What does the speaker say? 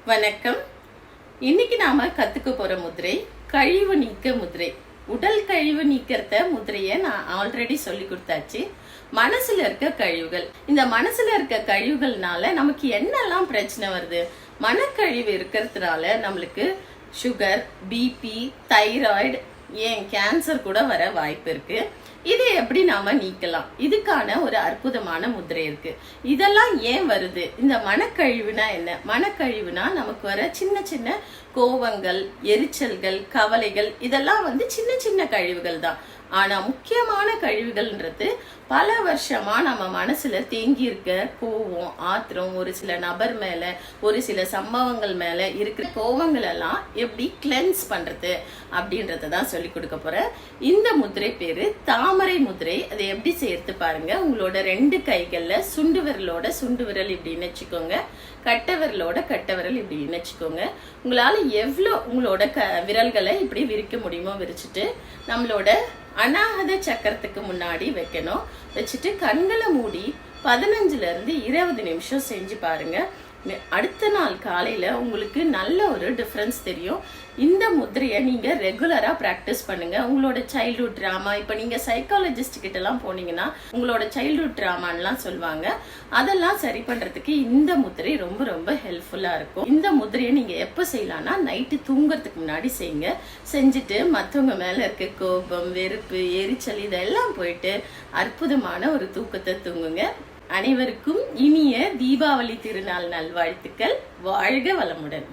வணக்கம். இன்னைக்கு நாம கத்துக்க போற முதிரை கழிவு நீக்க முதிரை. உடல் கழிவு நீக்கிறத முதிரைய நான் ஆல்ரெடி சொல்லி கொடுத்தாச்சு. மனசுல இருக்க கழிவுகள், இந்த மனசுல இருக்க கழிவுகள்னால நமக்கு என்னெல்லாம் பிரச்சனை வருது? மனக்கழிவு இருக்கிறதுனால நம்மளுக்கு சுகர், பிபி, தைராய்டு, ஏன் கேன்சர் கூட வர வாய்ப்பு இருக்கு. இதை எப்படி நாம நீக்கலாம்? இதுக்கான ஒரு அற்புதமான முதிரை இருக்கு. இதெல்லாம் ஏன் வருது? இந்த மனக்கழிவுனா என்ன? மனக்கழிவுனா நமக்கு வர சின்ன சின்ன கோவங்கள், எரிச்சல்கள், கவலைகள், இதெல்லாம் சின்ன சின்ன கழிவுகள் தான். ஆனா முக்கியமான கழிவுகள்ன்றது பல வருஷமா நம்ம மனசுல தேங்கி இருக்க கோவம், ஆத்திரம், ஒரு சில நபர் மேல, ஒரு சில சம்பவங்கள் மேல இருக்கிற கோவங்கள் எல்லாம் எப்படி கிளென்ஸ் பண்றது அப்படின்றதான் சொல்லி கொடுக்க போறேன். இந்த முதிரை பேரு தாமரை முதிரை. அதை எப்படி சேர்த்து பாருங்க. உங்களோட 2 கைகள்ல சுண்டு விரல் இப்படி இணைச்சுக்கோங்க, கட்டை விரல் இப்படி இணைச்சுக்கோங்க. உங்களால எவ்வளவு உங்களோட விரல்களை இப்படி விரிக்க முடியுமோ விரிச்சுட்டு நம்மளோட அநாகத சக்கரத்துக்கு முன்னாடி வைக்கணும். வச்சுட்டு கண்களை மூடி 15 இருந்து 20 நிமிஷம் செஞ்சு பாருங்க. அடுத்த நாள் காலையில உங்களுக்கு நல்ல ஒரு டிஃபரன்ஸ் தெரியும். இந்த முதிரையை நீங்க ரெகுலரா பிராக்டிஸ் பண்ணுங்க. உங்களோட சைல்ட்ஹுட் டிராமா, இப்ப நீங்க சைக்காலஜிஸ்ட் கிட்ட எல்லாம் போனீங்கன்னா உங்களோட சைல்ட்ஹுட் டிராமான்லாம் சொல்லுவாங்க. அதெல்லாம் சரி பண்றதுக்கு இந்த முதிரை ரொம்ப ரொம்ப ஹெல்ப்ஃபுல்லா இருக்கும். இந்த முதிரையை நீங்க எப்ப செய்யலாம்னா நைட்டு தூங்குறதுக்கு முன்னாடி செய்யுங்க. செஞ்சுட்டு மத்தவங்க மேல இருக்க கோபம், வெறுப்பு, எரிச்சல் இதெல்லாம் போயிட்டு அற்புதமான ஒரு தூக்கத்தை தூங்குங்க. அனைவருக்கும் இனிய தீபாவளி திருநாள் நல்வாழ்த்துக்கள். வாழ்க வளமுடன்.